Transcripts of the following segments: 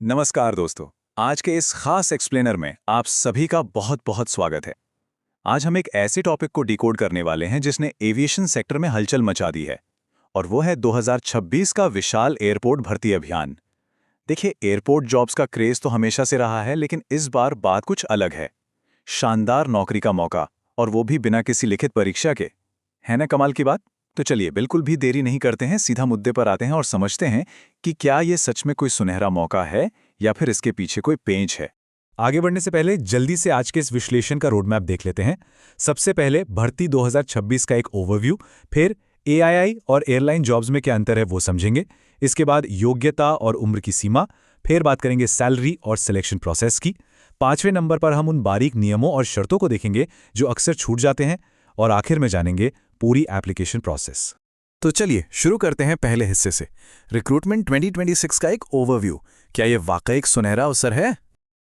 नमस्कार दोस्तों। आज के इस खास एक्सप्लेनर में आप सभी का बहुत बहुत स्वागत है। आज हम एक ऐसे टॉपिक को डिकोड करने वाले हैं जिसने एविएशन सेक्टर में हलचल मचा दी है, और वो है 2026 का विशाल एयरपोर्ट भर्ती अभियान। देखिए, एयरपोर्ट जॉब्स का क्रेज तो हमेशा से रहा है, लेकिन इस बार बात कुछ अलग है। शानदार नौकरी का मौका, और वो भी बिना किसी लिखित परीक्षा के। है ना कमाल की बात? तो चलिए बिल्कुल भी देरी नहीं करते हैं, सीधा मुद्दे पर आते हैं और समझते हैं कि क्या ये सच में कोई सुनहरा मौका है या फिर इसके पीछे कोई पेंच है। आगे बढ़ने से पहले जल्दी से आज के इस विश्लेषण का रोडमैप देख लेते हैं। सबसे पहले भर्ती 2026 का एक ओवरव्यू, फिर एआईआई और एयरलाइन जॉब्स में क्या अंतर है वो समझेंगे। इसके बाद योग्यता और उम्र की सीमा, फिर बात करेंगे सैलरी और सिलेक्शन प्रोसेस की। 5वें नंबर पर हम उन बारीक नियमों और शर्तों को देखेंगे जो अक्सर छूट जाते हैं, और आखिर में जानेंगे पूरी एप्लीकेशन प्रोसेस। तो चलिए शुरू करते हैं पहले हिस्से से, रिक्रूटमेंट 2026 का एक ओवरव्यू। क्या ये वाकई एक सुनहरा अवसर है?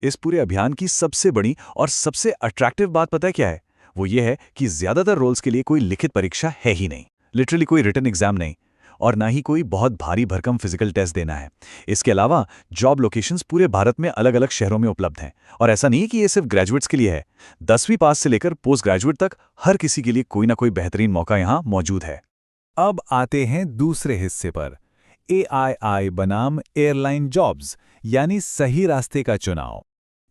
इस पूरे अभियान की सबसे बड़ी और सबसे अट्रैक्टिव बात पता है क्या है? वो ये है कि ज्यादातर रोल्स के लिए कोई लिखित परीक्षा है ही नहीं, लिटरली कोई रिटन एग्जाम नहीं, और ना ही कोई बहुत भारी भरकम फिजिकल टेस्ट देना है। इसके अलावा जॉब लोकेशंस पूरे भारत में अलग अलग शहरों में उपलब्ध हैं, और ऐसा नहीं है कि ये सिर्फ ग्रेजुएट्स के लिए है। 10वीं पास से लेकर पोस्ट ग्रेजुएट तक हर किसी के लिए कोई ना कोई बेहतरीन मौका यहाँ मौजूद है। अब आते हैं दूसरे हिस्से पर, एआईआई बनाम एयरलाइन जॉब्स, यानी सही रास्ते का चुनाव।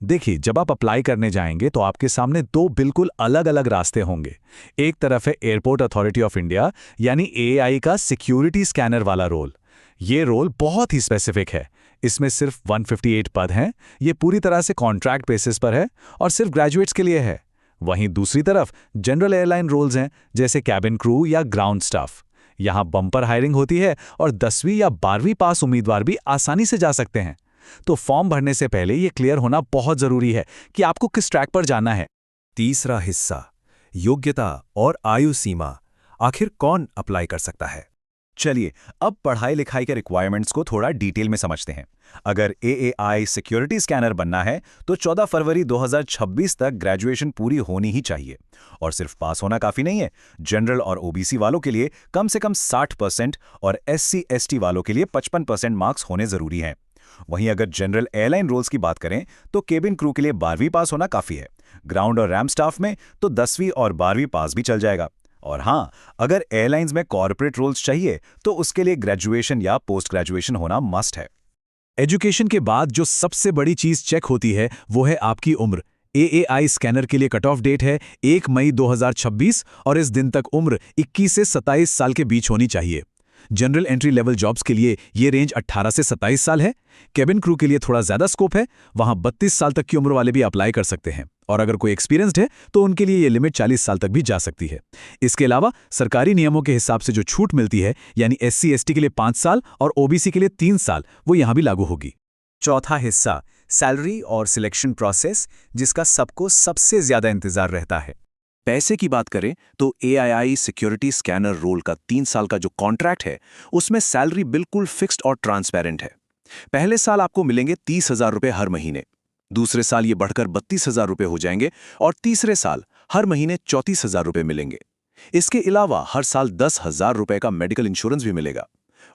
देखिए, जब आप अप्लाई करने जाएंगे तो आपके सामने दो बिल्कुल अलग अलग रास्ते होंगे। एक तरफ है एयरपोर्ट अथॉरिटी ऑफ इंडिया यानी एआईआई का सिक्योरिटी स्कैनर वाला रोल। ये रोल बहुत ही स्पेसिफिक है। इसमें सिर्फ 158 पद हैं, ये पूरी तरह से कॉन्ट्रैक्ट बेसिस पर है और सिर्फ ग्रेजुएट्स के लिए है। वहीं दूसरी तरफ जनरल एयरलाइन रोल्स हैं, जैसे कैबिन क्रू या ग्राउंड स्टाफ। यहाँ बम्पर हायरिंग होती है और 10वीं या 12वीं पास उम्मीदवार भी आसानी से जा सकते हैं। तो फॉर्म भरने से पहले ये क्लियर होना बहुत जरूरी है कि आपको किस ट्रैक पर जाना है। तीसरा हिस्सा, योग्यता और आयु सीमा। आखिर कौन अप्लाई कर सकता है? चलिए अब पढ़ाई लिखाई के रिक्वायरमेंट्स को थोड़ा डिटेल में समझते हैं। अगर एएआई सिक्योरिटी स्कैनर बनना है तो 14 फरवरी 2026 तक ग्रेजुएशन पूरी होनी ही चाहिए। और सिर्फ पास होना काफी नहीं है, जनरल और ओबीसी वालों के लिए कम से कम 60% और एससी एसटी वालों के लिए 55% मार्क्स होने जरूरी हैं। वहीं अगर जनरल एयरलाइन रोल्स की बात करें तो केबिन क्रू के लिए 12वीं पास होना काफी है। ग्राउंड और रैम स्टाफ में तो 10वीं और 12वीं पास भी चल जाएगा। और हाँ, अगर एयरलाइंस में कॉर्पोरेट रोल्स चाहिए तो उसके लिए ग्रेजुएशन या पोस्ट ग्रेजुएशन होना मस्ट है। एजुकेशन के बाद जो सबसे बड़ी चीज चेक होती है वो है आपकी उम्र। एएआई स्कैनर के लिए कट ऑफ डेट है 1 मई 2026, और इस दिन तक उम्र 21 से 27 साल के बीच होनी चाहिए। जनरल एंट्री लेवल जॉब्स के लिए ये रेंज 18 से 27 साल है। केबिन क्रू के लिए थोड़ा ज्यादा स्कोप है, वहां 32 साल तक की उम्र वाले भी अप्लाई कर सकते हैं, और अगर कोई एक्सपीरियंस्ड है तो उनके लिए ये लिमिट 40 साल तक भी जा सकती है। इसके अलावा सरकारी नियमों के हिसाब से जो छूट मिलती है, यानी एससी एसटी के लिए 5 साल और ओबीसी के लिए 3 साल, वो यहां भी लागू होगी। चौथा हिस्सा, सैलरी और सिलेक्शन प्रोसेस, जिसका सबको सबसे ज्यादा इंतजार रहता है। पैसे की बात करें तो एआईआई सिक्योरिटी स्कैनर रोल का 3 साल का जो कॉन्ट्रैक्ट है, उसमें सैलरी बिल्कुल फिक्स्ड और ट्रांसपेरेंट है। पहले साल आपको मिलेंगे 30,000 रुपये हर महीने, दूसरे साल ये बढ़कर 32,000 रुपये हो जाएंगे, और तीसरे साल हर महीने 34,000 रुपये मिलेंगे। इसके अलावा हर साल 10,000 रुपये का मेडिकल इंश्योरेंस भी मिलेगा,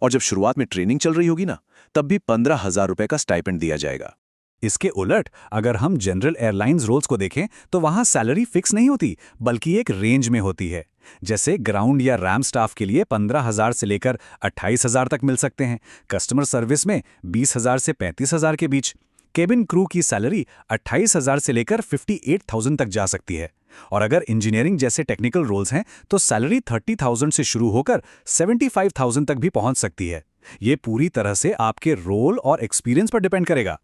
और जब शुरुआत में ट्रेनिंग चल रही होगी ना, तब भी 15,000 रुपये का स्टाइपेंड दिया जाएगा। इसके उलट अगर हम जनरल एयरलाइंस रोल्स को देखें तो वहां सैलरी फिक्स नहीं होती, बल्कि एक रेंज में होती है। जैसे ग्राउंड या रैम स्टाफ के लिए 15,000 से लेकर 28,000 तक मिल सकते हैं। कस्टमर सर्विस में 20,000 से 35,000 के बीच। केबिन क्रू की सैलरी 28,000 से लेकर 58,000 तक जा सकती है। और अगर इंजीनियरिंग जैसे टेक्निकल रोल्स हैं तो सैलरी 30,000 से शुरू होकर 75,000 तक भी पहुंच सकती है। ये पूरी तरह से आपके रोल और एक्सपीरियंस पर डिपेंड करेगा।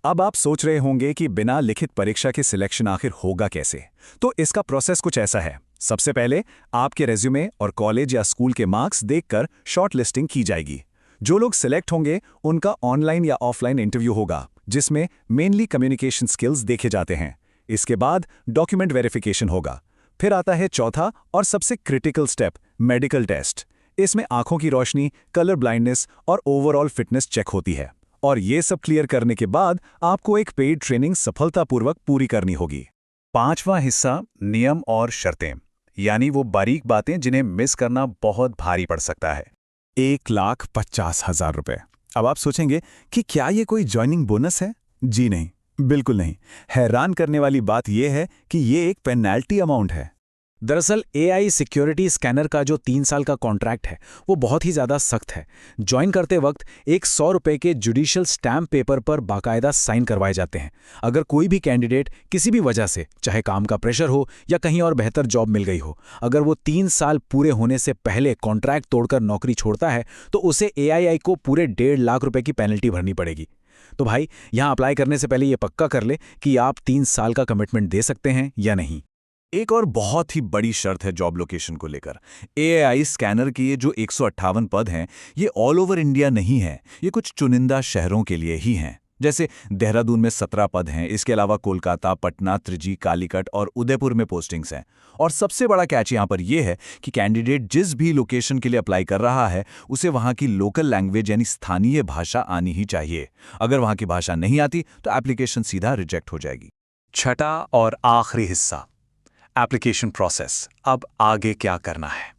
अब आप सोच रहे होंगे कि बिना लिखित परीक्षा के सिलेक्शन आखिर होगा कैसे? तो इसका प्रोसेस कुछ ऐसा है। सबसे पहले आपके रेज्यूमे और कॉलेज या स्कूल के मार्क्स देखकर शॉर्ट लिस्टिंग की जाएगी। जो लोग सिलेक्ट होंगे उनका ऑनलाइन या ऑफलाइन इंटरव्यू होगा, जिसमें मेनली कम्युनिकेशन स्किल्स देखे जाते हैं। इसके बाद डॉक्यूमेंट वेरिफिकेशन होगा। फिर आता है चौथा और सबसे क्रिटिकल स्टेप, मेडिकल टेस्ट। इसमें आंखों की रोशनी, कलर ब्लाइंडनेस और ओवरऑल फिटनेस चेक होती है। और ये सब क्लियर करने के बाद आपको एक पेड ट्रेनिंग सफलतापूर्वक पूरी करनी होगी। 5वां हिस्सा, नियम और शर्तें, यानी वो बारीक बातें जिन्हें मिस करना बहुत भारी पड़ सकता है। 1,50,000 रुपये। अब आप सोचेंगे कि क्या ये कोई जॉइनिंग बोनस है? जी नहीं, बिल्कुल नहीं। हैरान करने वाली बात यह है कि ये एक पेनल्टी अमाउंट है। दरअसल AI सिक्योरिटी स्कैनर का जो 3 साल का कॉन्ट्रैक्ट है वो बहुत ही ज़्यादा सख्त है। ज्वाइन करते वक्त एक 100 रुपये के जुडिशियल स्टैम्प पेपर पर बाकायदा साइन करवाए जाते हैं। अगर कोई भी कैंडिडेट किसी भी वजह से, चाहे काम का प्रेशर हो या कहीं और बेहतर जॉब मिल गई हो, अगर वो 3 साल पूरे होने से पहले कॉन्ट्रैक्ट तोड़कर नौकरी छोड़ता है तो उसे AII को पूरे 1.5 लाख रुपए की पेनल्टी भरनी पड़ेगी। तो भाई, यहाँ अप्लाई करने से पहले ये पक्का कर ले कि आप 3 साल का कमिटमेंट दे सकते हैं या नहीं। एक और बहुत ही बड़ी शर्त है जॉब लोकेशन को लेकर। AII स्कैनर के ये जो 158 पद हैं, ये ऑल ओवर इंडिया नहीं है, ये कुछ चुनिंदा शहरों के लिए ही हैं। जैसे देहरादून में 17 पद हैं, इसके अलावा कोलकाता, पटना, त्रिची, कालीकट और उदयपुर में पोस्टिंग्स हैं। और सबसे बड़ा कैच यहाँ पर यह है कि कैंडिडेट जिस भी लोकेशन के लिए अप्लाई कर रहा है उसे वहाँ की लोकल लैंग्वेज यानी स्थानीय भाषा आनी ही चाहिए। अगर वहाँ की भाषा नहीं आती तो एप्लीकेशन सीधा रिजेक्ट हो जाएगी। छठा और आखिरी हिस्सा, एप्लीकेशन प्रोसेस। अब आगे क्या करना है?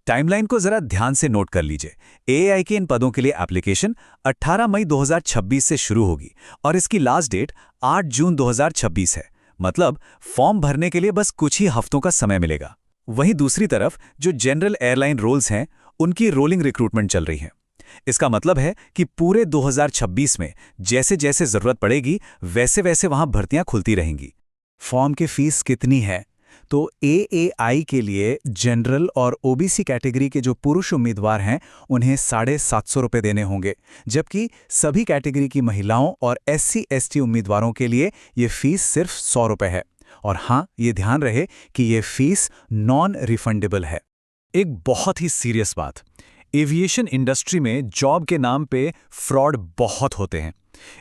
टाइमलाइन को जरा ध्यान से नोट कर लीजिए। AII के इन पदों के लिए एप्लीकेशन 18 मई 2026 से शुरू होगी और इसकी लास्ट डेट 8 जून 2026 है। मतलब फॉर्म भरने के लिए बस कुछ ही हफ्तों का समय मिलेगा। वहीं दूसरी तरफ जो जनरल एयरलाइन रोल्स हैं, उनकी रोलिंग रिक्रूटमेंट चल रही है। इसका मतलब है कि पूरे 2026 में जैसे जैसे जरूरत पड़ेगी वैसे वैसे वहां भर्तियां खुलती रहेंगी। फॉर्म की फीस कितनी है? तो AAI के लिए जनरल और OBC कैटेगरी के जो पुरुष उम्मीदवार हैं उन्हें 750 रुपये देने होंगे, जबकि सभी कैटेगरी की महिलाओं और SC/ST उम्मीदवारों के लिए ये फीस सिर्फ 100 रुपये है। और हाँ, ये ध्यान रहे कि ये फीस नॉन रिफंडेबल है। एक बहुत ही सीरियस बात, एविएशन इंडस्ट्री में जॉब के नाम पे फ्रॉड बहुत होते हैं,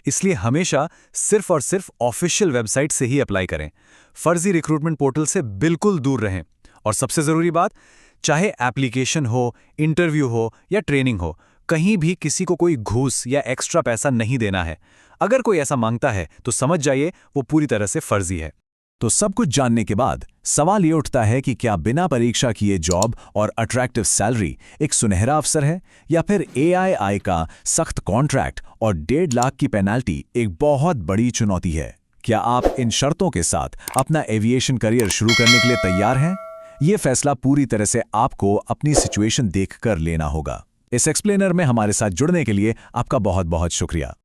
इसलिए हमेशा सिर्फ और सिर्फ ऑफिशियल वेबसाइट से ही अप्लाई करें। फर्जी रिक्रूटमेंट पोर्टल से बिल्कुल दूर रहें। और सबसे ज़रूरी बात, चाहे एप्लीकेशन हो, इंटरव्यू हो या ट्रेनिंग हो, कहीं भी किसी को कोई घूस या एक्स्ट्रा पैसा नहीं देना है। अगर कोई ऐसा मांगता है तो समझ जाइए वो पूरी तरह से फर्जी है। तो सब कुछ जानने के बाद सवाल ये उठता है कि क्या बिना परीक्षा किए जॉब और अट्रैक्टिव सैलरी एक सुनहरा अवसर है, या फिर AII का सख्त कॉन्ट्रैक्ट और 1.5 लाख की पेनल्टी एक बहुत बड़ी चुनौती है? क्या आप इन शर्तों के साथ अपना एविएशन करियर शुरू करने के लिए तैयार हैं? ये फैसला पूरी तरह से आपको अपनी सिचुएशन देखकर लेना होगा। इस एक्सप्लेनर में हमारे साथ जुड़ने के लिए आपका बहुत बहुत शुक्रिया।